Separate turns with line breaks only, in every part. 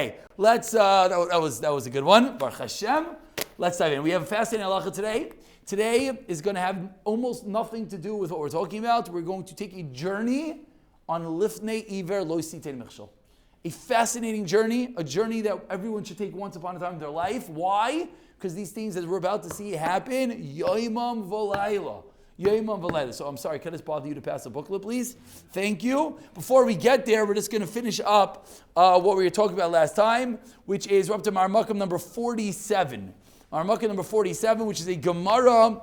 Okay, let's, that was a good one. Baruch Hashem. Let's dive in. We have a fascinating halacha today. Today is going to have almost nothing to do with what we're talking about. We're going to take a journey on Lifnei Iveir Lo Sitein Michshol. A fascinating journey, a journey that everyone should take once upon a time in their life. Why? Because these things, as we're about to see, happen Yoimam V'Layla. Yoimam V'Layla. So I'm sorry, can I just bother you to pass the booklet, please? Thank you. Before we get there, we're just going to finish up what we were talking about last time, which is, we're up to Marmakam number 47. Marmakam number 47, which is a Gemara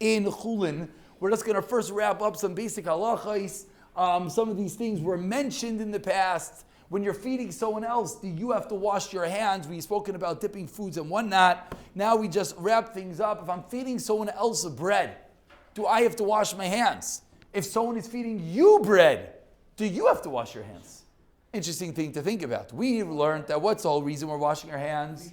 in Chulin. We're just going to first wrap up some basic halachas. Some of these things were mentioned in the past. When you're feeding someone else, do you have to wash your hands? We've spoken about dipping foods and whatnot. Now we just wrap things up. If I'm feeding someone else bread, do I have to wash my hands? If someone is feeding you bread, do you have to wash your hands? Interesting thing to think about. We learned that what's the whole reason we're washing our hands?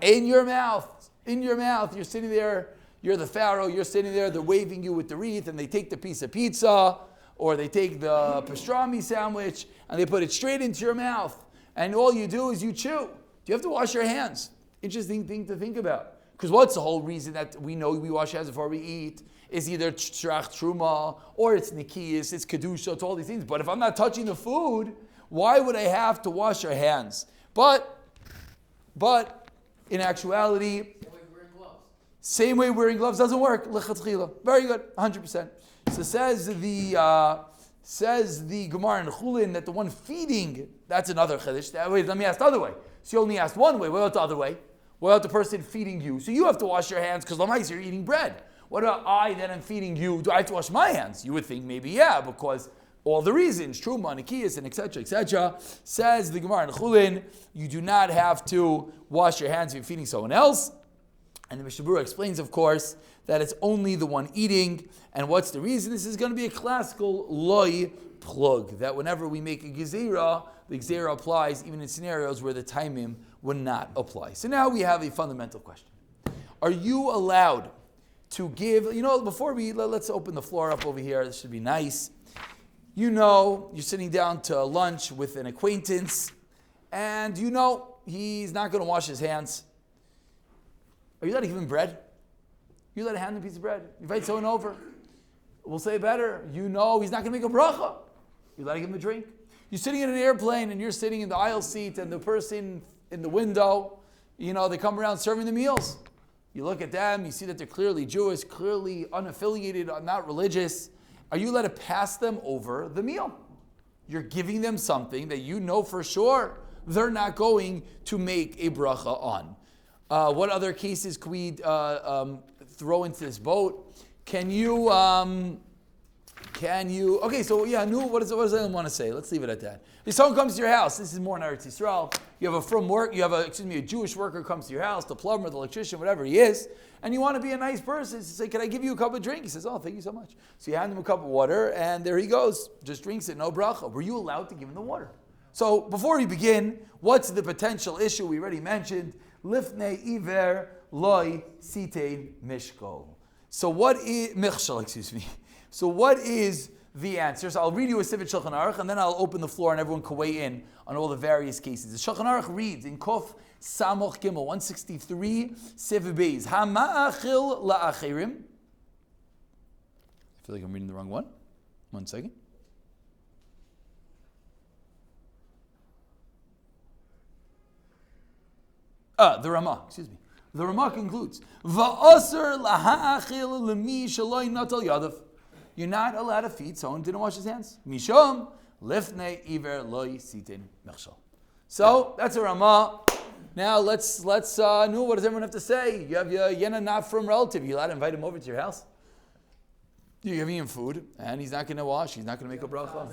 In your mouth. In your mouth. You're sitting there, you're the Pharaoh, you're sitting there, they're waving you with the wreath, and they take the piece of pizza, or they take the pastrami sandwich, and they put it straight into your mouth. And all you do is you chew. Do you have to wash your hands? Interesting thing to think about. Because what's the whole reason that we know we wash hands before we eat? Is either Shrach Truma, or it's Nikiyas, it's Kedusha, it's all these things. But if I'm not touching the food, why would I have to wash your hands? But, in actuality, same way wearing gloves doesn't work. Very good, 100%. So says the Gemara in Chulin that the one feeding, that's another chiddush. Wait, let me ask the other way. So you only asked one way. What about the other way? What about the person feeding you? So you have to wash your hands because Lamais, you're eating bread. What about I that am feeding you? Do I have to wash my hands? You would think maybe yeah, because all the reasons, Truma, Nikiyas, and etc. Says the Gemara in Chulin, you do not have to wash your hands if you're feeding someone else. And the Mishnah Berurah explains, of course, that it's only the one eating. And what's the reason? This is going to be a classical loy plug, that whenever we make a gezerah, the gezerah applies even in scenarios where the taimim would not apply. So now we have a fundamental question. Are you allowed to give, before let's open the floor up over here. This should be nice. You're sitting down to lunch with an acquaintance, and he's not going to wash his hands. Are you allowed to give him bread? You let a hand him a piece of bread. You invite someone over. We'll say better. He's not going to make a bracha. You let him give him a drink. You're sitting in an airplane and you're sitting in the aisle seat, and the person in the window, they come around serving the meals. You look at them, you see that they're clearly Jewish, clearly unaffiliated, not religious. Are you allowed to pass them over the meal? You're giving them something that you know for sure they're not going to make a bracha on. What other cases could we throw into this boat? What does anyone want to say? Let's leave it at that. If someone comes to your house, this is more in Eretz Yisrael, you have a Jewish worker comes to your house, the plumber, the electrician, whatever he is, and you want to be a nice person, you say, can I give you a cup of drink? He says, oh, thank you so much. So you hand him a cup of water, and there he goes, just drinks it, no bracha. Were you allowed to give him the water? So before we begin, what's the potential issue we already mentioned? Lifnei Iveir Lo Sitein Michshol. So what is Michshol? So what is the answer? So I'll read you a Sivit Shulchan Aruch, and then I'll open the floor, and everyone can weigh in on all the various cases. The Shulchan Aruch reads in Kof Samoch Gimel 163 Siv Beis Hama'achil la'achirim. I feel like I'm reading the wrong one. 1 second. The Ramah, The Ramah concludes, Va'asar laha'achil lemi shaloi natal yadav. You're not allowed to feed someone who didn't wash his hands. Mishom lifnei iver lo sitein michshol. So that's a Ramah. Now let's what does everyone have to say? You have your yena not from relative. You allowed to invite him over to your house? You're giving him food, and he's not going to wash. He's not going to make a bracha.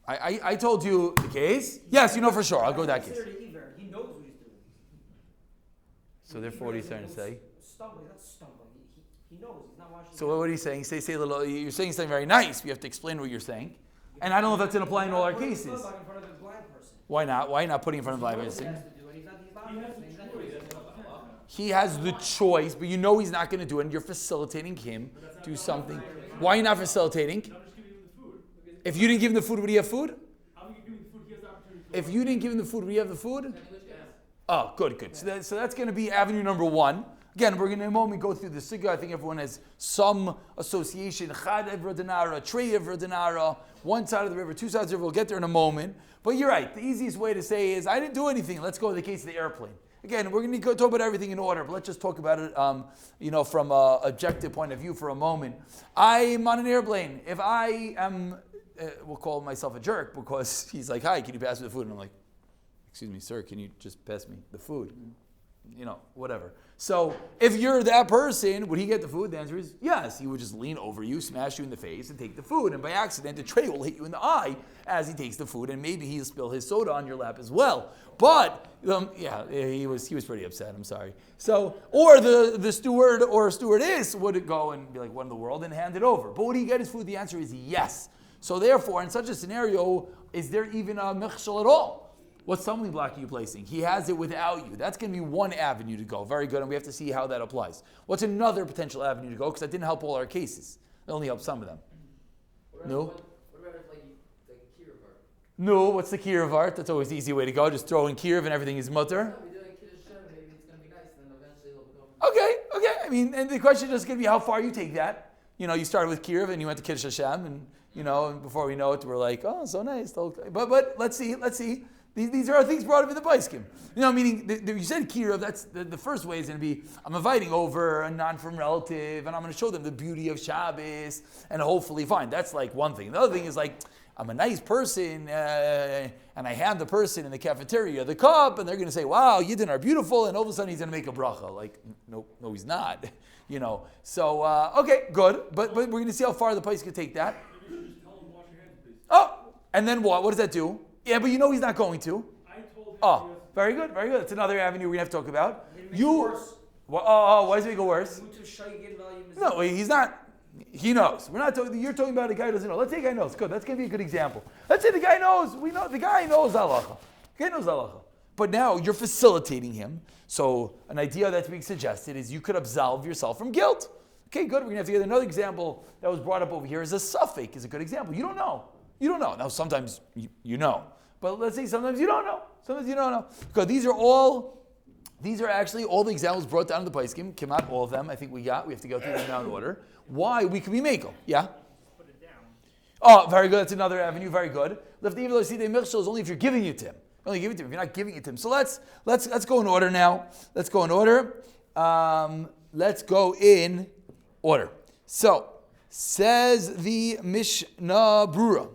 I told you the case. Yes, you know for sure. I'll go with that case.
He knows what he's doing.
So therefore, what are you trying to say?
Stumbling, not stumbling. He knows he's not washing.
So what are you saying? Say a little. You're saying something very nice. We have to explain what you're saying. And I don't know if that's going to apply in all our cases.
In front of a blind person.
Why not? Why not putting in front of a blind person? He has the choice, but you know he's not going to do it, and you're facilitating him do something. Why are you not facilitating? If you didn't give him the food, would he have food? If you didn't give him the food, we have the food? Oh, good. So that's going to be avenue number one. Again, we're going to in a moment go through the sugya. I think everyone has some association. Chad Ivra Dinara, Trey Ivra Dinara, one side of the river, two sides of the river. We'll get there in a moment. But you're right. The easiest way to say is, I didn't do anything. Let's go to the case of the airplane. Again, we're going to go talk about everything in order, but let's just talk about it, from an objective point of view for a moment. I'm on an airplane. If I am, we'll call myself a jerk because he's like, hi, can you pass me the food? And I'm like, excuse me, sir, can you just pass me the food? Whatever. So if you're that person, would he get the food? The answer is yes. He would just lean over you, smash you in the face, and take the food. And by accident, the tray will hit you in the eye as he takes the food, and maybe he'll spill his soda on your lap as well. But he was pretty upset. I'm sorry. So, or the steward or stewardess would go and be like, "What in the world?" and hand it over. But would he get his food? The answer is yes. So therefore, in such a scenario, is there even a mechshel at all? What stumbling block are you placing? He has it without you. That's going to be one avenue to go. Very good, and we have to see how that applies. What's another potential avenue to go? Because that didn't help all our cases. It only helped some of them. No?
What about if the Kiev art?
No, what's the Kiev art? That's always the easy way to go. Just throw in Kiev and everything is mutter.
We did a Kiddush Shem, maybe it's going to be nice, and then eventually it'll become...
Okay. I mean, and the question is just going to be how far you take that. You started with Kiev and you went to Kiddush Hashem, and and before we know it, we're like, oh, so nice. Okay. But let's see. These are things brought up in the Baiskim. Meaning, you said Kira, that's the first way is going to be, I'm inviting over a non-firm relative, and I'm going to show them the beauty of Shabbos, and hopefully, fine. That's like one thing. The other thing is like, I'm a nice person, and I hand the person in the cafeteria the cup, and they're going to say, wow, Yidden are beautiful, and all of a sudden he's going to make a bracha. Like, no, he's not. So, okay, good. But we're going to see how far the place could take that.
You should just tell him wash your hands, please.
Oh, and then what? What does that do? Yeah, but he's not going to.
I told him.
Oh, very good. That's another avenue we're going to have to talk about.
It makes it worse.
Why does it make it worse?
No,
No, he's not. He knows. We're not talking. You're talking about a guy who doesn't know. Let's say a guy knows. Good. That's going to be a good example. Let's say the guy knows. We know the guy knows halacha. The guy knows halacha. But now you're facilitating him. So an idea that's being suggested is you could absolve yourself from guilt. Okay, good. We're going to have to get another example that was brought up over here as a suffix is a good example. You don't know. Now, sometimes you know. But let's say sometimes you don't know. Because these are actually all the examples brought down in the Paiskim. Came out all of them. I think we have to go through them now in order. Why we could be Mako. Yeah?
Put it down.
Oh, very good. That's another avenue. Very good. Lift the evil or see the michshel is only if you're giving it to him. Only give it to him if you're not giving it to him. So let's go in order now. Let's go in order. So, says the Mishnah Brura.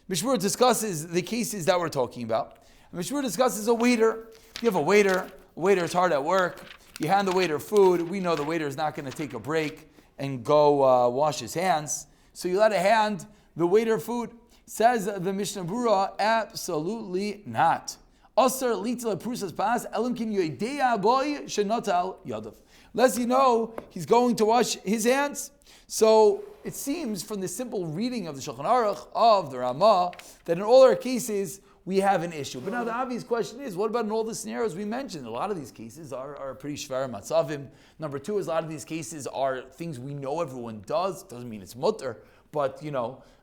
Mishnah Brura discusses the cases that we're talking about. Mishnah Brura discusses a waiter. You have a waiter is hard at work. You hand the waiter food. We know the waiter is not going to take a break and go wash his hands. So you let a hand the waiter food. Says the Mishnah Brura, absolutely not. Asar litla prusas pas elimkin yoidea boy shenotal yadav. Lest you know he's going to wash his hands. So it seems from the simple reading of the Shulchan Aruch, of the Ramah, that in all our cases we have an issue. But now the obvious question is, what about in all the scenarios we mentioned? A lot of these cases are pretty shver matzavim. Number two is a lot of these cases are things we know everyone does. Doesn't mean it's mutter. But, we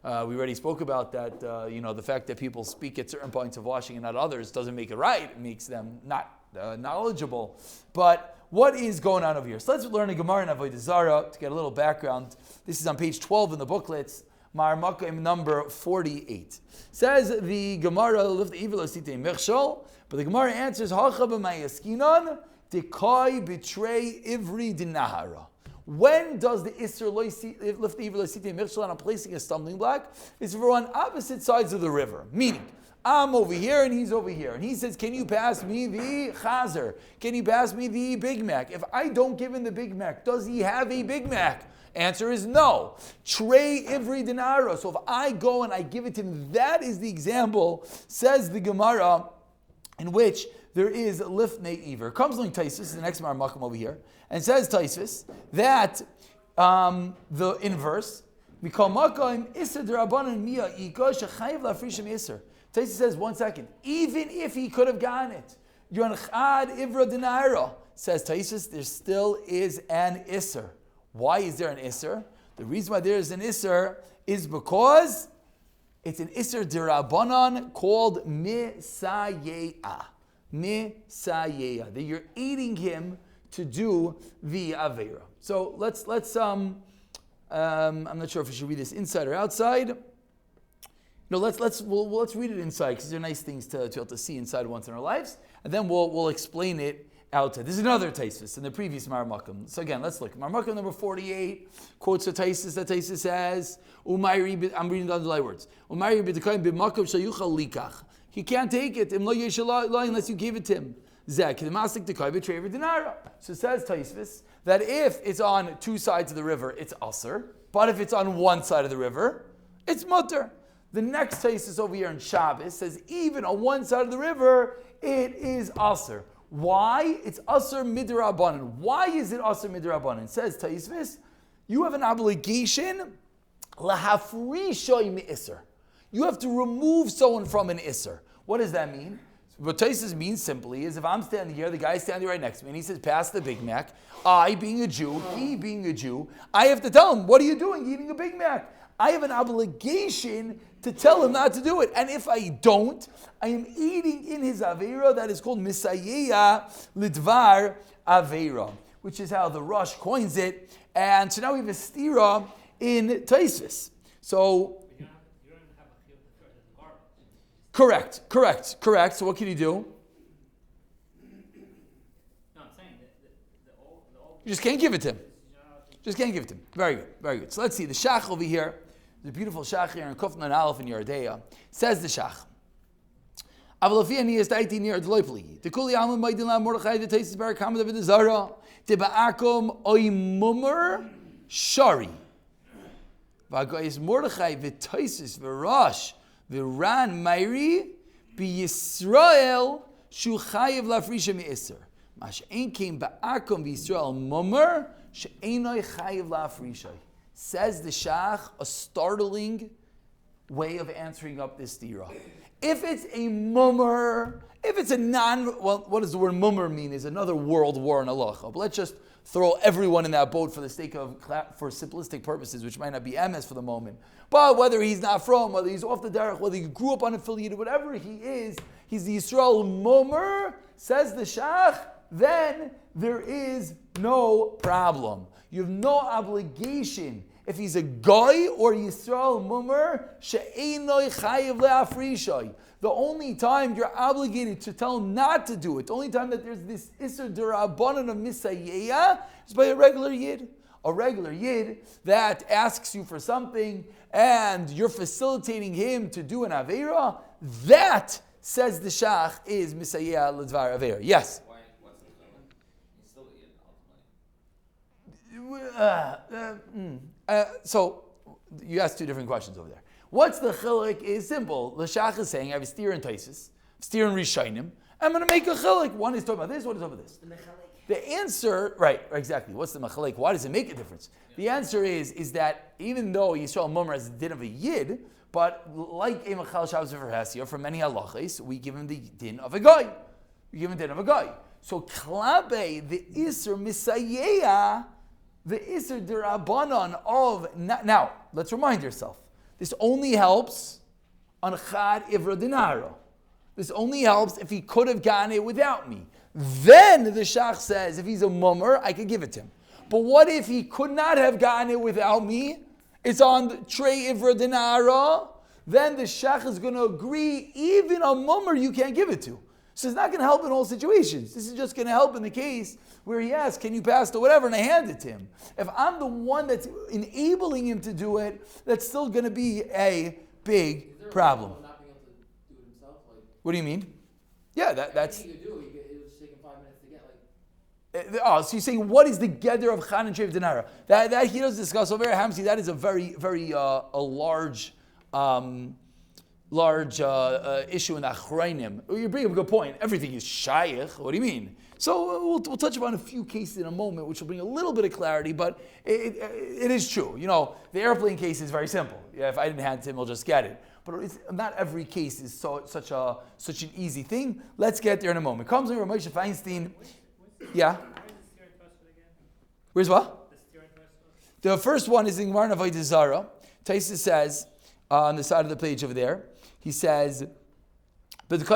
already spoke about that, the fact that people speak at certain points of washing and not others doesn't make it right. It makes them not knowledgeable. But what is going on over here? So let's learn a Gemara in Avodah Zarah to get a little background. This is on page 12 in the booklets, Marmakim number 48. Says the Gemara, lift the evil osite mechshol, but the Gemara answers, Hacha b'mayaskinon, dekoi betray ivri dinahara. When does the Isser lift the evil osite mechshol and I'm placing a stumbling block? It's if we're on opposite sides of the river. Meaning, I'm over here and he's over here. And he says, can you pass me the chazer? Can you pass me the Big Mac? If I don't give him the Big Mac, does he have a Big Mac? Answer is no. Trey ivri dinara. So if I go and I give it to him, that is the example, says the Gemara, in which there is lifnei Iveir. Comes like Taisus, the next Marmakim over here, and says Taisus that the inverse, Taisus says, 1 second, even if he could have gotten it, Yonchad Ivra Dinaira, says Taisus, there still is an Isser. Why is there an Isser? The reason why there is an Isser is because It's an Isser Dirabanan called Misaye'ah. Misaye'ah. That you're aiding him to do the Aveira. So let's I'm not sure if we should read this inside or outside. No, let's read it inside because they're nice things to be able to see inside once in our lives, and then we'll explain it outside. This is another Taisus in the previous Marmakum. So again, let's look. Marmakum number 48 quotes a Taisus that Taisus says, "Umayri." I'm reading the underlined words. "Umayri b'dekayim b'makom shayuchal likach." He can't take it unless you give it to him. Zek the dekai b'trever dinara. So it says Taisus that if it's on two sides of the river, it's aser, but if it's on one side of the river, it's mutter. The next Taisus over here in Shabbos says even on one side of the river, it is aser. Why? It's aser midrabanan. Why is it aser midrabanan? It says Taisus, you have an obligation lahafrishoy mi'isr. You have to remove someone from an isser. What does that mean? What Taisus means simply is if I'm standing here, the guy's standing right next to me, and he says, pass the Big Mac. I, being a Jew, he being a Jew, I have to tell him, what are you doing eating a Big Mac? I have an obligation to tell him not to do it. And if I don't, I am eating in his Aveira that is called Misayeya Lidvar Aveira, which is how the Rosh coins it. And so now we have a stira in Taisus. So,
You don't have a chiyuv to throw it in the garbage.
correct. So what can you do?
No, I'm saying that the old
You just can't give it to him. Just can't give it to him. Very good. So let's see. The Shach over here, the beautiful Shach here in Kufna and Aleph in Yeridea, says the Shach. Avalafia is taiti near Deloipli. The Kuli Alman Maidin La Mordechai, the Taisis Barakam, the Vidazara, the Ba'akum Oimummer Shari. Vagais Mordechai, the Taisis, the Rosh, the Ran Mairi, be Yisrael, Shuchayev Lafrisha Me'isr. Mash Ein came Ba'akum, be Yisrael Mummer. Says the Shach, a startling way of answering up this stira. If it's a mummer, if it's a what does the word mummer mean? Is another world war in halacha. But let's just throw everyone in that boat for the sake of, for simplistic purposes, which might not be MS for the moment. But whether he's not from, whether he's off the derech, whether he grew up unaffiliated, whatever he is, he's the Yisrael mummer, says the Shach, then there is no problem. You have no obligation. If he's a guy or Yisrael mummer, she'einoi chayiv le'afrishay. The only time you're obligated to tell him not to do it, the only time that there's this Isser Derabanan of Misayeya is by a regular Yid. A regular Yid that asks you for something and you're facilitating him to do an Aveira, that, says the Shach, is Misayeya L'dvar Aveira. Yes? So you asked two different questions over there. What's the chilik is simple. The Shach is saying I have a steer in Taisus, steer in Rishainim. I'm going to make a chilik. One is talking about this, one is talking about this. The answer, right, exactly. What's the machalik? Why does it make a difference? The answer is that even though Yisrael Mummer has the din of a yid, but like a machal Shabbos for Hesya, for many halachas, we give him the din of a guy. We give him the din of a guy. So klabe, the Isser Misayeya, the Isser Derabanan of... Now, let's remind yourself. This only helps on Chad Ivra Dinara. This only helps if he could have gotten it without me. Then the Shach says, if he's a mummer, I could give it to him. But what if he could not have gotten it without me? It's on the Trey Ivra Dinara. Then the Shach is going to agree, even a mummer you can't give it to. So it's not going to help in all situations. This is just going to help in the case where he asks, can you pass the whatever, and I hand it to him. If I'm the one that's enabling him to do it, that's still going to be a big problem.
Not being able to do it himself? Like,
What do you mean? Yeah, that's...
he could do it. It was taking 5 minutes to get,
so you're saying, what is the gather of Chan and Trev Dinara? That he does discuss over here, Hamsi, that is a very, very a large issue in the Achrayim. You bring up a good point. Everything is shaykh. What do you mean? So we'll touch upon a few cases in a moment, which will bring a little bit of clarity, but it is true. You know, the airplane case is very simple. Yeah, if I didn't hand it to him, he'll just get it. But not every case is such an easy thing. Let's get there in a moment. Comes in Ramosha Feinstein. Yeah. Where's what? The first one is in Gemara Avodah Zarah. Taisus says, on the side of the page over there. He says, but if it's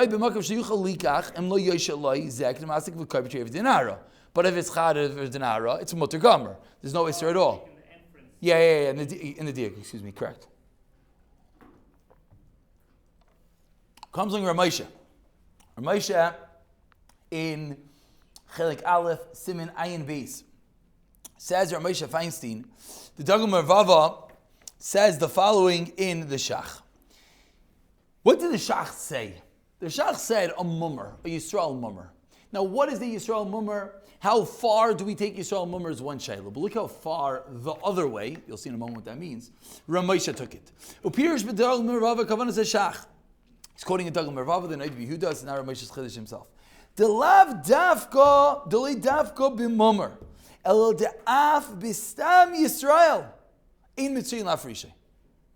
chadav or dinara, it's mutter gomer. There's no isser at all. Yeah, in the diak, excuse me, correct. Comes along Ramosha. Ramosha in Chelik Aleph, Siman Ayin Beis. Says Ramosha Feinstein, the Dagul Mervava says the following in the Shach. What did the Shach say? The Shach said a mummer, a Yisrael mummer. Now, what is the Yisrael mummer? How far do we take Yisrael mummer is one shayla. But look how far the other way, you'll see in a moment what that means, Ramosha took it. Upirish b'Dagul Mervava kavanas Shach. He's quoting a Dagul Mervava, the Noid Yehuda, and now Ramosha's Chiddush himself. The lav dafka, the le dafka b'mummer, el de'af b'stam Yisrael, in mitzuyin lafrishe.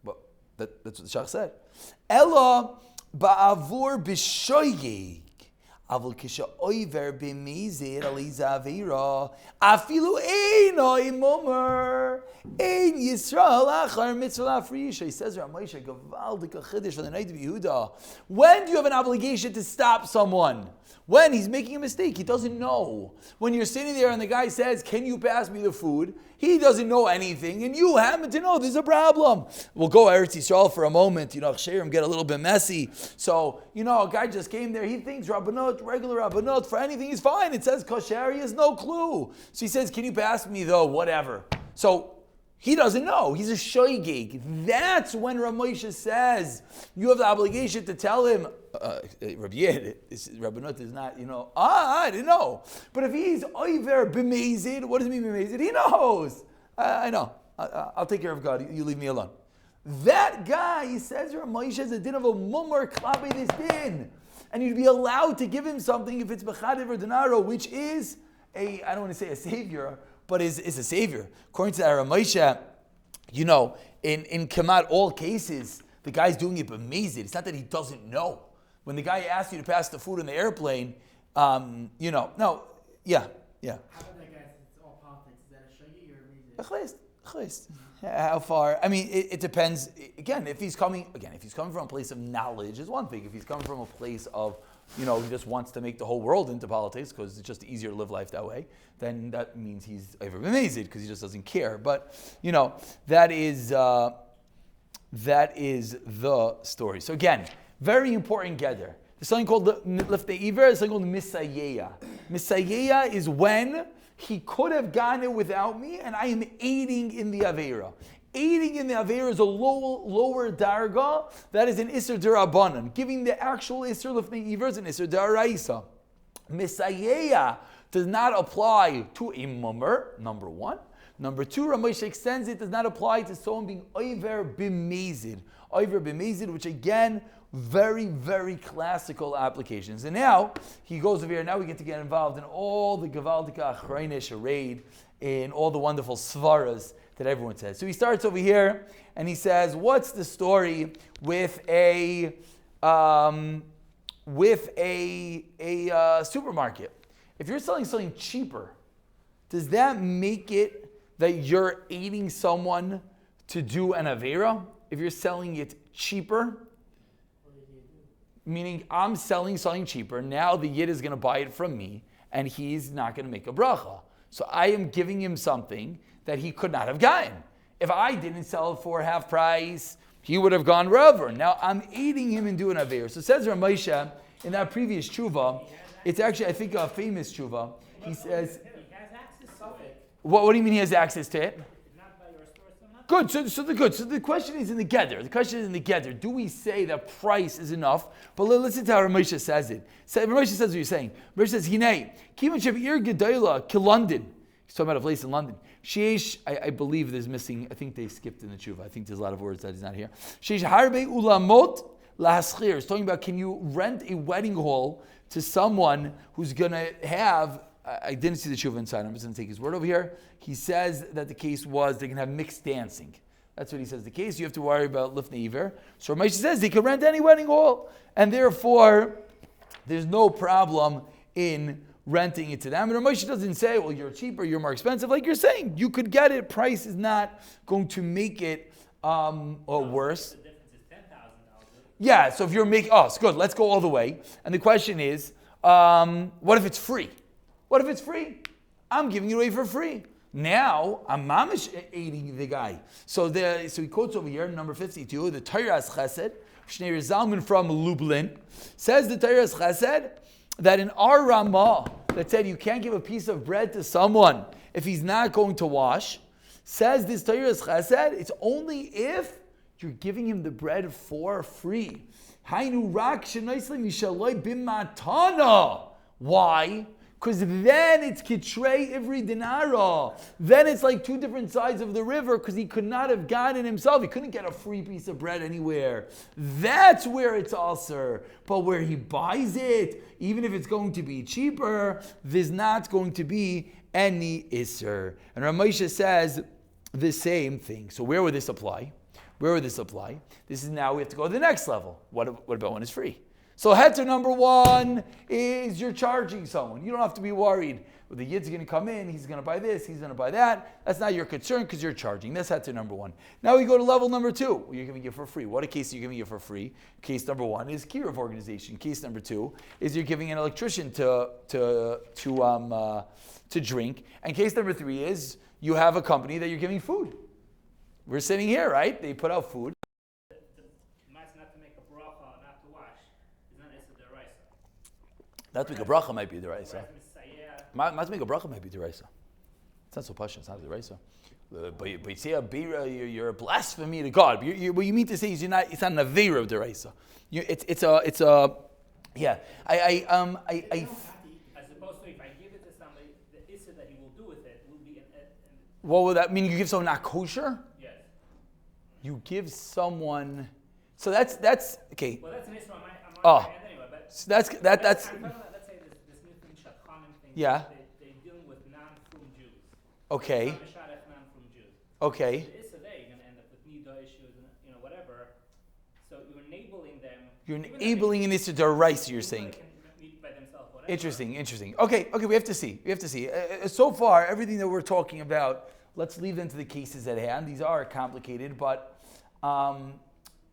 But that's what the Shach said. Ella ba'avur b'shoyeg. Avol kisha oiver b'mizir aliza avira. Afilu eino imummer. Ein Yisrael achar mitzvah lafrisha. He says, Ramosha, gavaldik chiddush for the Noid Yehuda. When do you have an obligation to stop someone? When he's making a mistake, he doesn't know. When you're sitting there and the guy says, can you pass me the food? He doesn't know anything, and you happen to know there's a problem. We'll go Eretz Yisrael for a moment. Cherim get a little bit messy. So, a guy just came there. He thinks Rabbanot, regular Rabbanot, for anything he's fine. It says kosher. He has no clue. So he says, can you pass me the whatever? So he doesn't know. He's a shoygig. That's when Ramosha says you have the obligation to tell him, Rabbi Yed, Rabbanot is not, I didn't know. But if he's Iveir b'mezid, what does it mean b'mezid? He knows. I know. I'll take care of God. You leave me alone. That guy, he says, Ramosha is a din of a mummer klabe this din. And you'd be allowed to give him something if it's b'chadev or denaro, which is I don't want to say a savior, but is a savior. According to Ramosha, in Kamat, all cases, the guy's doing it b'mezid. It's not that he doesn't know. When the guy asks you to pass the food in the airplane, no.
How about that guy? It's all politics. Is that a shagi or a mezid?
How far? I mean, it depends. Again, if he's coming from a place of knowledge, is one thing. If he's coming from a place of, he just wants to make the whole world into politics because it's just easier to live life that way, then that means he's over b'mezid because he just doesn't care. But that is the story. So again, very important gather. There's something called Lifnei Iveir, there's something called Misayeya. Misayeya is when he could have gotten it without me, and I am aiding in the Aveira. Aiding in the Aveira is a lower darga, that is an Isser D'Rabbanan. Giving the actual Isser Lifnei Iveir is an Isser D'Oraisa. Misayeya does not apply to a mummer, number one. Number two, Ramosha extends it, does not apply to someone being Iveir b'mezid. Iveir b'mezid, which again, very, very classical applications. And now, he goes over here, now we get to get involved in all the Gavaldika Achreinish raid, in all the wonderful svaras that everyone says. So he starts over here, and he says, what's the story with a supermarket? If you're selling something cheaper, does that make it that you're aiding someone to do an Aveira? If you're selling it cheaper? Meaning I'm selling something cheaper, now the Yid is going to buy it from me, and he's not going to make a bracha. So I am giving him something that he could not have gotten. If I didn't sell it for half price, he would have gone wherever. Now I'm aiding him in doing Aveira. So says Ramosha, in that previous tshuva, it's actually, I think, a famous tshuva. He says, what do you mean he has access to it? Good. So the question is in the gather. The question is in the gather. Do we say that price is enough? But listen to how Ramosha says it. Ramosha says what you're saying. Ramosha says, Hinei, Kivan Shavir Gedola, Ki London. He's talking about a place in London. Sheish, I believe there's missing, I think they skipped in the tshuva. I think there's a lot of words that is not here. Sheish Harbe Ulamot Lahaschir. It's talking about, can you rent a wedding hall to someone who's going to have, I didn't see the tshuva inside. I'm just going to take his word over here. He says that the case was they can have mixed dancing. That's what he says the case. You have to worry about Lifnei Iveir. So Ramosha says they can rent any wedding hall. And therefore, there's no problem in renting it to them. And Ramosha doesn't say, well, you're cheaper, you're more expensive. Like you're saying, you could get it. Price is not going to make it or worse.
The difference
Yeah, so if you're making, it's good. Let's go all the way. And the question is, what if it's free? What if it's free? I'm giving it away for free. Now, I'm mamish aiding the guy. So he quotes over here, number 52, the Teiras Chesed, Shnei Zalman from Lublin, says the Teiras Chesed that in our Ramah, that said you can't give a piece of bread to someone if he's not going to wash, says this Teiras Chesed, it's only if you're giving him the bread for free. Hainu rak shenaisli mishaloi bimatana. Why? Because then it's kitrei ivri dinara. Then it's like two different sides of the river because he could not have gotten himself. He couldn't get a free piece of bread anywhere. That's where it's ulcer. But where he buys it, even if it's going to be cheaper, there's not going to be any isser. And Ramesha says the same thing. So where would this apply? Where would this apply? This is now we have to go to the next level. What about when it's free? So heter number one is you're charging someone. You don't have to be worried. Well, the yid's going to come in, he's going to buy this, he's going to buy that. That's not your concern because you're charging. That's heter number one. Now we go to level number two. You're giving it for free. What a case you're giving it for free. Case number one is kiruv organization. Case number two is you're giving an electrician to drink. And case number three is you have a company that you're giving food. We're sitting here, right? They put out food. Not to make a bracha might be deraisa. Not to make a bracha might be deraisa. It's not so passionate. It's not deraisa. But you say a bira, you're a blasphemy to God. What you mean to say is you're not. It's not an aveira of deraisa. It's a. Yeah.
As opposed to if I give it to somebody, the issa that he will do with it will be
what would that mean? You give someone not kosher?
Yes.
You give someone. So that's okay.
Well, that's an issa on my end anyway. But
so that's.
I'm talking about, let's say this new thing, Shadchanim thing.
Yeah.
They're dealing with non-frum Jews.
Okay.
Non-frum Jews.
Okay.
The issa there, you're going to end up with nida issues and whatever. So you're enabling them.
You're enabling an issa deraisa. You're saying.
By themselves, whatever.
Interesting. Okay, we have to see. So far, everything that we're talking about, let's leave them to the cases at hand. These are complicated, but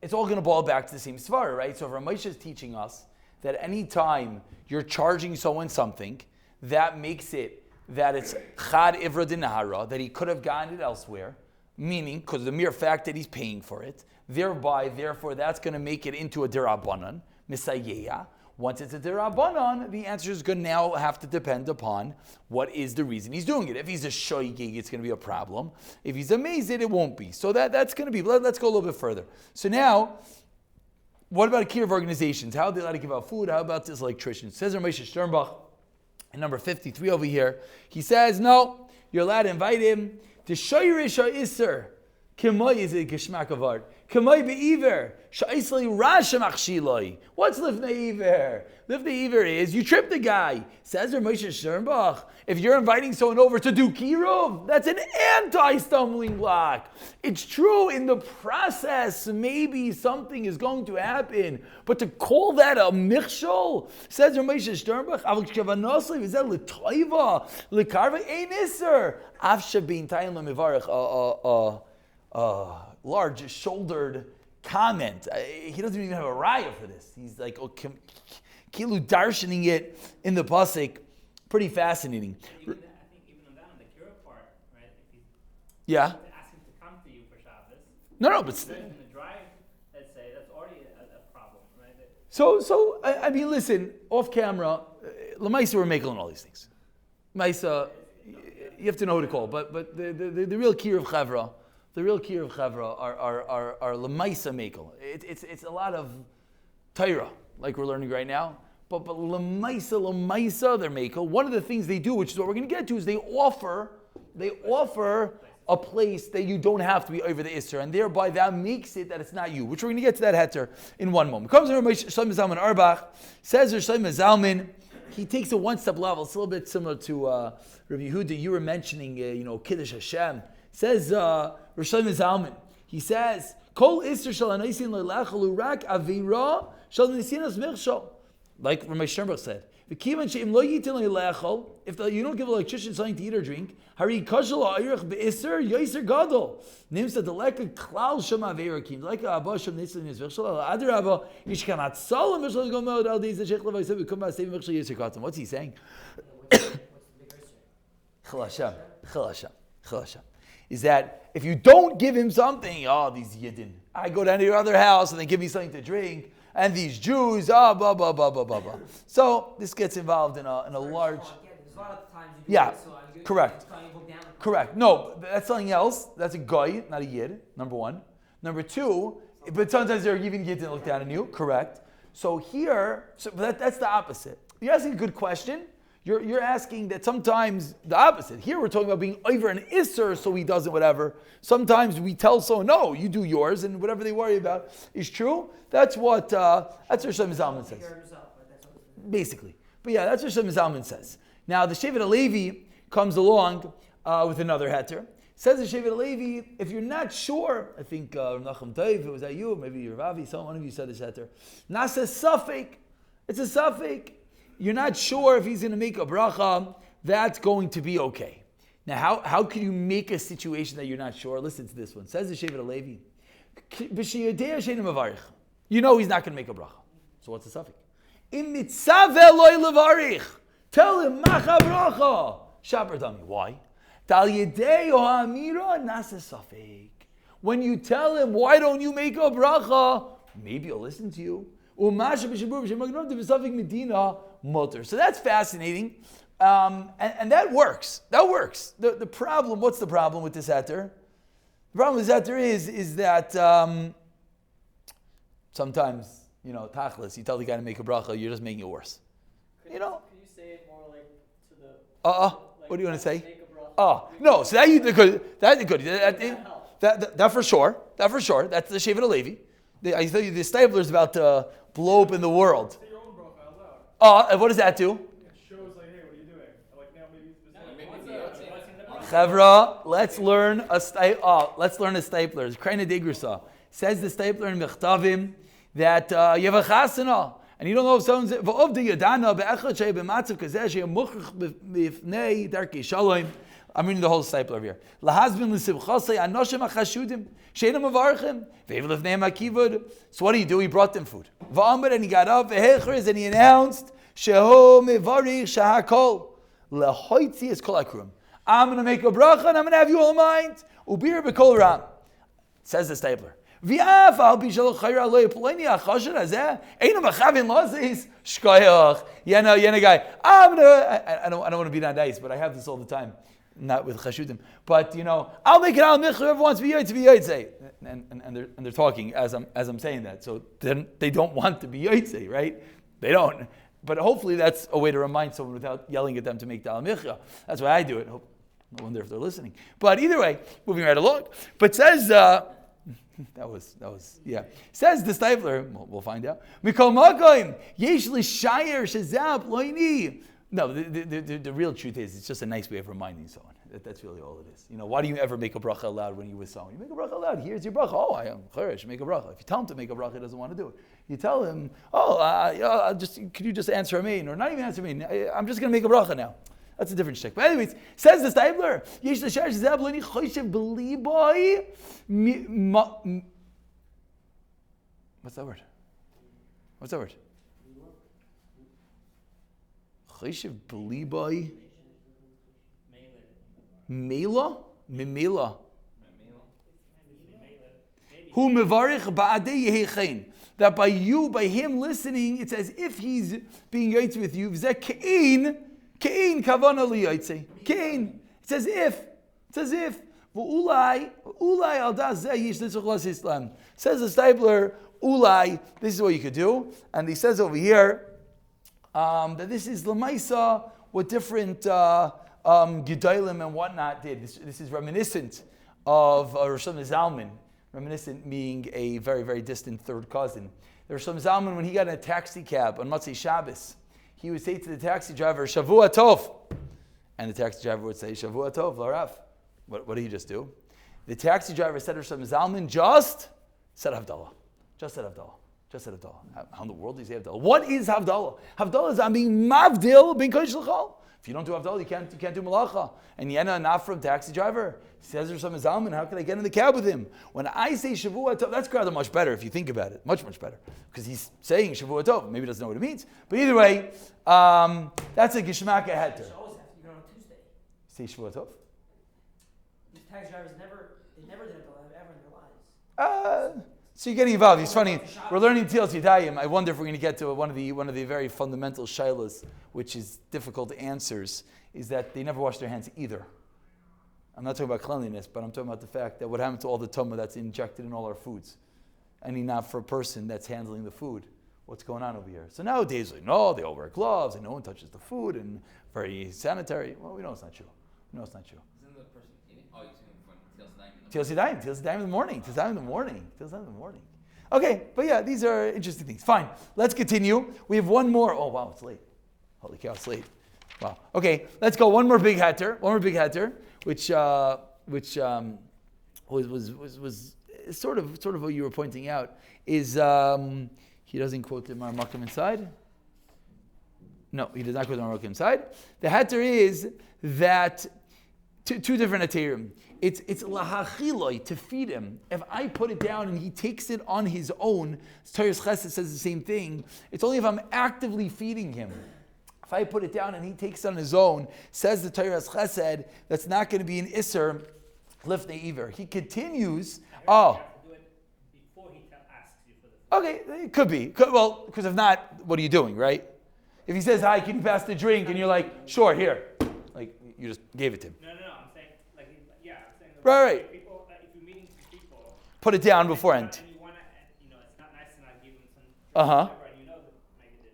it's all going to boil back to the same svara, right? So Ramesha is teaching us that any time you're charging someone something, that makes it that it's chad ivra dinahara, that he could have gotten it elsewhere, meaning, because the mere fact that he's paying for it, therefore, that's going to make it into a derabanan, misayeya. Once it's a derabanan, the answer is going to now have to depend upon what is the reason he's doing it. If he's a shoygig, it's going to be a problem. If he's a mazid, it won't be. So that's going to be, let's go a little bit further. So now, what about a kiruv organizations? How are they allowed to give out food? How about this electrician? Says Ramesha Sternbach, in number 53 over here, he says, no, you're allowed to invite him to shoyrish ha'isser. K'moy is a geshmak of art. K'moy be'iver. Sha'isli rasha machshiloi. What's lifnei iver? Lifnei iver is you trip the guy. Says Moshe Sternbach, if you're inviting someone over to do kiruv, that's an anti-stumbling block. It's true in the process, maybe something is going to happen, but to call that a michshol, says Moshe Sternbach, avol kavanosli is that l'toiva, l'karva ein iser. Afsha bein tayin l'mivarech large shouldered comment. He doesn't even have a raya for this. He's like, kilu darshaning it in the pasuk. Pretty fascinating.
I think even on the kiruv part, right? If
Yeah.
ask him to come to you for Shabbos.
No, but
In the drive, let's say, that's already a problem, right?
so I mean, listen, off camera, Lamaisa we're making all these things. Maisa, you have to know who to call, but the real key of Chavra. The real key of Chavra are Lamaisa Mekel. It's a lot of Torah, like we're learning right now. But Lamaisa, they're Mekel. One of the things they do, which is what we're going to get to, is they offer a place that you don't have to be over the Isser, and thereby that makes it that it's not you, which we're going to get to that heter in one moment. Comes to Rav Shlomo Zalman Auerbach, says Rav Shlomo Zalman, he takes it one step level. It's a little bit similar to Rav Yehuda. You were mentioning, Kiddush Hashem. Says Rosh Zalman. He says, "Kol Isser shel Anaisin le'lachalu rak avira shel Nesinas Mirshal." like Ramesh Sternberg said, if you don't give an electrician something to eat or drink, Hari Kajala Ayrach Be'isr Yaiser Gadol. Names that the like a Klal Shema Veirakim, like a Abba Shem Nitzan is Vishal, Adar Abba, Ishkanat Salam Vishal Gomel, Al Diz, the Sheikh Levi said, we come back, save Vishal Yaiser Katam. What's he saying? Chalashem. Is that if you don't give him something, these Yidden, I go down to your other house and they give me something to drink, and these Jews, blah, blah, blah, blah, blah. So this gets involved in a large...
There's a lot of times you do
Yeah,
this, so
correct.
you book down.
Correct. No, that's something else. That's a guy, not a Yid, number one. Number two, but sometimes they're even Yid to look down on you. Correct. So here, that's the opposite. You're asking a good question. You're asking that sometimes the opposite. Here we're talking about being over an Isser, so he doesn't whatever. Sometimes we tell someone, no, you do yours, and whatever they worry about is true. That's what Shem Zalman says. Basically. But yeah, that's what Shem Zalman says. Now the Shevet HaLevi comes along with another heter. Says the Shevet HaLevi, if you're not sure, I think Nachum Taiv, it was at you, maybe Ravi, one of you said this heter. Nasa Safek. It's a Safek. You're not sure if he's going to make a bracha, that's going to be okay. Now, how can you make a situation that you're not sure? Listen to this one. Says the Shevet HaLevi, you know he's not going to make a bracha. So what's the suffix? Tell him, macha bracha. Shabar dami. Why? When you tell him, why don't you make a bracha? Maybe he'll listen to you. So that's fascinating. And that works. That works. The problem, what's the problem with this heter? The problem with this heter is that sometimes, tachlis, you tell the guy to make a bracha, you're just making it worse.
Could you say it more like to the...
What do you want to say?
Make a bracha.
No, so that's good. That for sure. That for sure. That's the Shevet HaLevi. I tell you, the Stabler is about to blow up in the world.
Say your own bracha out loud.
And what does that do?
It shows like, hey, what are you doing? Like now maybe
Chevra, let's learn a stapler. Kraina Degrasa says the stapler in Mechtavim that you have a chasana, and you don't know if someone's I'm reading the whole stapler over here. So what do? He brought them food. And he got up and he announced, I'm going to make a bracha and I'm going to have you all in mind. Ubir b'kol ram. Says the stapler. I don't want to be that nice, but I have this all the time. Not with chashudim, but I'll make it al michur. Whoever wants to be yotzei, and they're talking as I'm saying that. So then they don't want to be yotzei, right? They don't. But hopefully that's a way to remind someone without yelling at them to make the al michur. That's why I do it. I wonder if they're listening. But either way, moving right along. But says that was Says the Stifler. We'll find out. Mikol makoim yesh l'shayer shezab loini. No, the real truth is it's just a nice way of reminding someone. That's really all it is. Why do you ever make a bracha aloud when you're with someone? You make a bracha aloud. Here's your bracha. Oh, I am cherish. Make a bracha. If you tell him to make a bracha, he doesn't want to do it. You tell him, could you just answer Amen? Or not even answer Amen. I'm just going to make a bracha now. That's a different shtick. But anyways, says the Stabler, yesh l'shayer shezab loini choyshev b'liboy. What's that word? Cheshiv b'libai Mela? Mimela. Hu mevarich ba'adei yehechein. That by him listening, it's as if he's being yotze with you. V'zeh ke'in kavana li yotze. Ke'in. It's as if. V'ulai al da zeh yish l'tzach las Islam. Says the Stabler, ulai, this is what you could do. And he says over here, that this is Lamaisa, what different Gedolim and whatnot did. This is reminiscent of Rosh Zalman, reminiscent meaning a very, very distant third cousin. Rosh Zalman, when he got in a taxi cab on Motzei Shabbos, he would say to the taxi driver, Shavua Tov. And the taxi driver would say, Shavua Tov, Larav. What did he just do? The taxi driver said to Rosh Zalman, just said Havdalah. Chesed Havdalah. How in the world do you say Havdalah? What is Havdalah? Havdalah is I'm being Mavdil ben Kodesh L'chol. If you don't do Havdalah, you can't do Malacha. And Yena Nafram, taxi driver, says there's some Zalman, how can I get in the cab with him? When I say Shavua Tov, that's rather much better if you think about it. Much, much better. Because he's saying Shavua Tov. Maybe he doesn't know what it means. But either way, that's a Gishmaka Heter.
You always have to do it on Tuesday.
Say Shavua Tov?
These taxi drivers never did it ever in their lives.
So you're getting involved. It's funny. We're learning Netilas Yadaim. I wonder if we're going to get to one of the very fundamental shaylas, which is difficult answers, is that they never wash their hands either. I'm not talking about cleanliness, but I'm talking about the fact that what happened to all the tumah that's injected in all our foods. Any not for a person that's handling the food. What's going on over here? So nowadays, no, they all wear gloves and no one touches the food and very sanitary. Well, we know it's not true. We know it's not true.
Isn't the person eating? Oh, you're saying from
Netilas Yadaim in the morning. Okay, but yeah, these are interesting things. Fine, let's continue. We have one more. Oh wow, it's late. Holy cow, it's late. Wow. Okay, let's go. One more big heter, which was sort of what you were pointing out is he doesn't quote the Marmakim inside. No, he does not quote the Marmakim inside. The heter is that two different heterim. It's lahachiloi, to feed him. If I put it down and he takes it on his own, Torah's Chesed says the same thing. It's only if I'm actively feeding him. If I put it down and he takes it on his own, says the Torah's Chesed, that's not going to be an Isser lifnei Iveir. He continues. Oh.
Do it before he asks you for the food.
Okay, it could be. Well, because if not, what are you doing, right? If he says, hi, can you pass the drink? And you're like, sure, here. Like, you just gave it to him.
No, I'm saying, like, I'm saying.
Right.
People, if you're meeting two people.
Put it down beforehand.
And you want to, it's not nice to not give them some.
Uh-huh.
And you know that maybe the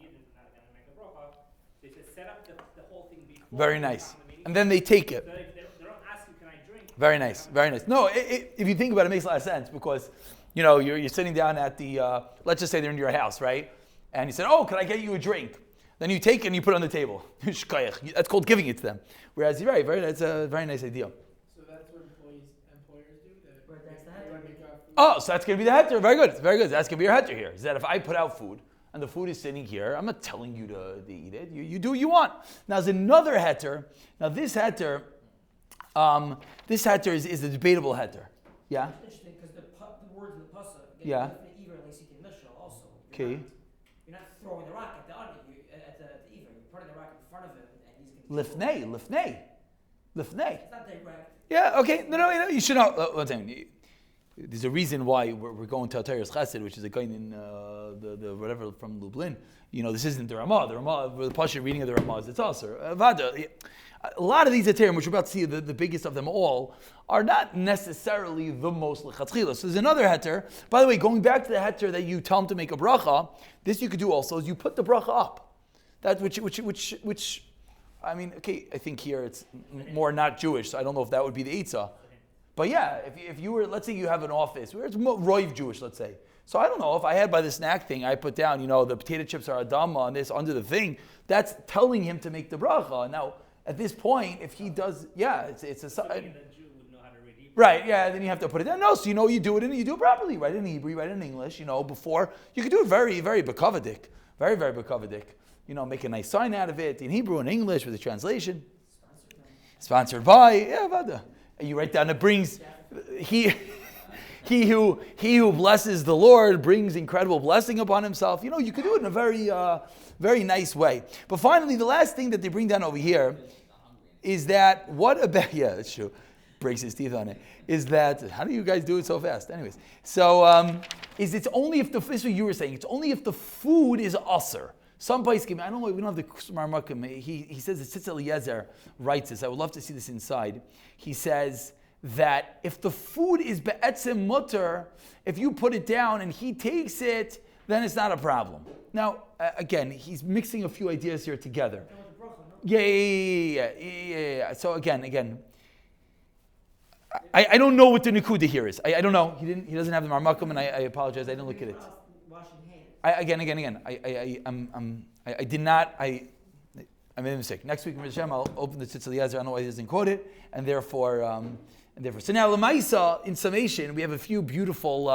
Yidden is not going to make a bracha. They just set up the whole thing before.
Very nice. And then they take it.
So if they don't ask you, can I drink?
Very nice, very nice. No, if you think about it, it makes a lot of sense because, you're sitting down at the, let's just say they're in your house, right? And you said, oh, can I get you a drink? Then you take it and you put it on the table. That's called giving it to them. Whereas you're right, that's a very nice idea.
So that's what employers do?
Right, that's the heter.
Oh, so that's going to be the heter. Very good, very good. That's going to be your heter here. Is that if I put out food and the food is sitting here, I'm not telling you to eat it. You do what you want. Now there's another heter. Now this heter is a debatable heter. Yeah?
It's interesting because the words in the pasuk get
Yeah.
Iveir like seeking mishal also.
Okay.
You're not throwing the rock at the Iveir. You're putting the rock in front of him and he's going to
Lifnei.
It's not direct.
Yeah, okay. No, you should know. One thing. There's a reason why we're going to Torah's Chesed, which is a guy in the whatever from Lublin. This isn't the Ramah. The Pasha reading of the Ramah is it's also Vada. A lot of these heterim, which we're about to see, the biggest of them all, are not necessarily the most lechatchila. So there's another heter. By the way, going back to the heter that you tell him to make a bracha, this you could do also is you put the bracha up. That which I mean, okay, I think here it's more not Jewish, so I don't know if that would be the Eitzah. But yeah, if you were, let's say you have an office where it's Roiv Jewish, let's say. So I don't know, if I had by the snack thing, I put down, the potato chips are Adama on this, under the thing, that's telling him to make the bracha. Now, at this point, if he does, it's a...
The Jew would know how to read Hebrew.
Right, yeah, then you have to put it down. No, so you do it properly. Write it in Hebrew, write it in English, before. You can do it very, very bekavadik. Very, very bekavadik. Make a nice sign out of it in Hebrew and English with a translation. Sponsored by, Vada. And you write down, it brings, he who blesses the Lord brings incredible blessing upon himself. You could do it in a very, very nice way. But finally, the last thing that they bring down over here is that, it's true, breaks his teeth on it, is that, how do you guys do it so fast? Anyways, so, it's only if this is what you were saying, it's only if the food is usser. Some place, I don't know, we don't have the Marmakim. He says that Tzitz Eliezer writes this. I would love to see this inside. He says that if the food is be'etzem mutter, if you put it down and he takes it, then it's not a problem. Now, again, he's mixing a few ideas here together. Yeah. So again, I don't know what the Nikuda here is. I don't know. He doesn't have the Marmakim, and I apologize. I didn't look at it. I made a mistake. Next week, Hashem, I'll open the Tzitz Eliezer. I don't know why he doesn't quote it, and therefore. So now, Lamaisa, in summation, we have a few beautiful,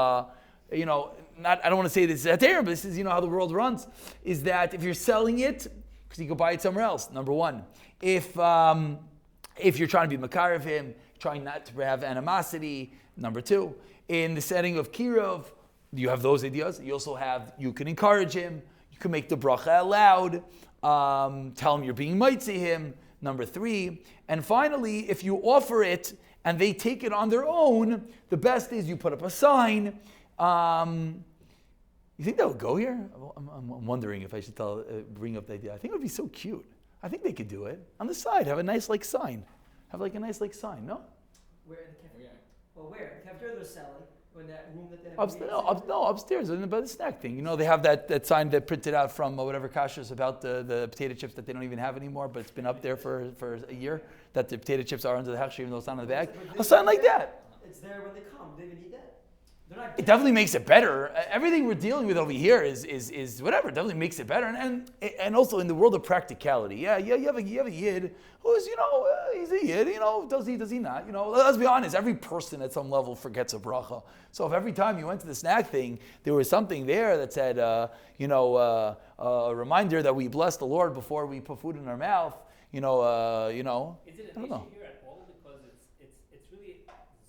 I don't want to say this is heterim, but this is how the world runs. Is that if you're selling it, because you could buy it somewhere else. Number one, if you're trying to be makar of him, trying not to have animosity. Number two, in the setting of kirov, you have those ideas. You can encourage him. You can make the bracha aloud. Tell him you're being mitzvah him. Number three, and finally, if you offer it and they take it on their own, the best is you put up a sign. You think that would go here? I'm wondering if I should bring up the idea. I think it would be so cute. I think they could do it on the side. Have a nice sign. Have a nice sign. No.
Where in the cafeteria? Well, where? The cafeteria they're selling. In that room that they have.
Upstairs, by the snack thing. They have that sign that printed out from whatever kashrus about the potato chips that they don't even have anymore, but it's been up there for a year, that the potato chips are under the hechsher even though it's not on the bag. A sign like that.
It's there when they come. They even eat that.
It definitely makes it better. Everything we're dealing with over here is whatever. It definitely makes it better. And also in the world of practicality, you have a yid who's he's a yid. Does he not? Let's be honest. Every person at some level forgets a bracha. So if every time you went to the snack thing, there was something there that said a reminder that we bless the Lord before we put food in our mouth.
Is it an
I don't
issue
know.
here at all because it's really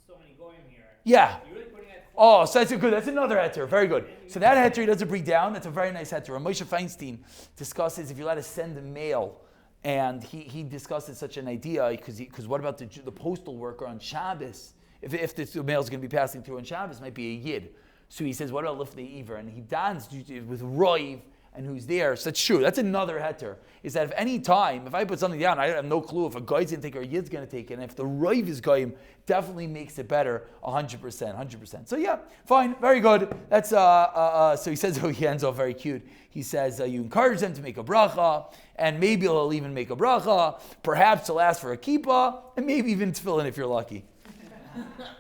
so many goyim here?
Yeah.
You're really putting it.
Oh, so that's good. That's another heter. Very good. So that heter he doesn't bring down. That's a very nice heter. Moshe Feinstein discusses if you're allowed to send a mail, and he discusses such an idea because what about the postal worker on Shabbos? If the mail is going to be passing through on Shabbos, it might be a yid. So he says, what about lifnei Iveir? And he dons with roiv and who's there. So that's true. That's another heter. Is that if any time, if I put something down, I have no clue if a guy's going to take it or a yid's going to take it. And if the roiv is goyim, definitely makes it better 100%. So yeah, fine, very good. That's so he says, he ends off very cute. He says, you encourage them to make a bracha, and maybe he'll even make a bracha. Perhaps he'll ask for a kippah, and maybe even tefillin if you're lucky.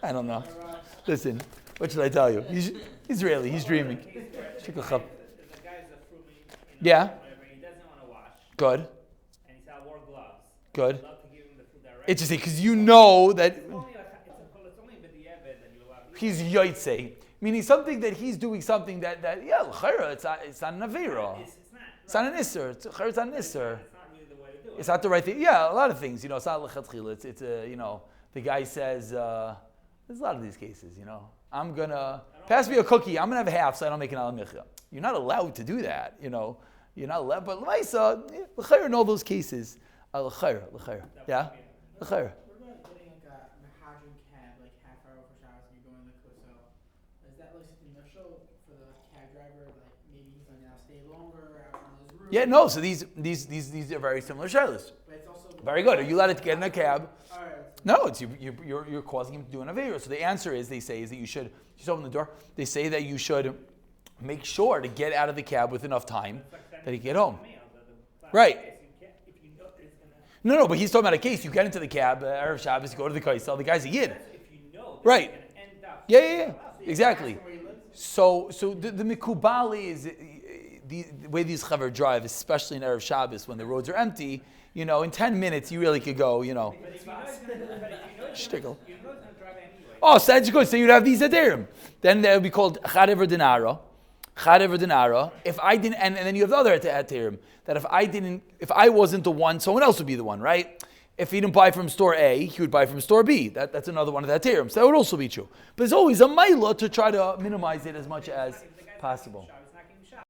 I don't know. Listen, what should I tell you? He's Israeli. He's dreaming.
The guy's a fruity,
Yeah.
whatever. He doesn't want to wash.
Good.
And he said, I wore gloves.
Good.
I'd love to give him the food directly.
Interesting, because you know that
It's only with the Eved that you allow.
he's yotzei, meaning something that he's doing something that l'chayra, it's not an avera. It's not an isser. It's not an isser.
It's not really the way to do it.
It's not the right thing. Yeah, a lot of things. It's not lechatchila. It's the guy says, there's a lot of these cases, I'm going to pass me a cookie. I'm going to have half so I don't make an alamicha. You're not allowed to do that, You're not allowed. But l'maisa, l'chayra in all those cases. L'chayra. Yeah? L'chayra.
What about getting a mahadran cab, half hour for Shabbos and you're going to the Kosel? Is that something initial for the cab driver? Maybe he's going to now stay longer out on his route?
Yeah, no, so these are very similar shaylas.
But it's also
Very good. Are you allowed to get in a cab?
all right.
No, it's you're causing him to do an avera. So the answer is, they say, is that you should just open the door. They say that you should make sure to get out of the cab with enough time that he can get home. Right. No, but he's talking about a case. You get into the cab, Erev Shabbos, you go to the kaisel, the guy's a yid. Right. Yeah. Exactly. So the mikubali is the way these chaver drive, especially in Erev Shabbos when the roads are empty. In 10 minutes you really could go. Shtickle. Oh, so that's good. So you'd have these aderim. Then that would be called charev dinara. Charev dinara. If I didn't, and then you have the other aderim that if I wasn't the one, someone else would be the one, right? If he didn't buy from store A, he would buy from store B. That's another one of the aderim. So that would also be true. But there's always a maila to try to minimize it as much as possible.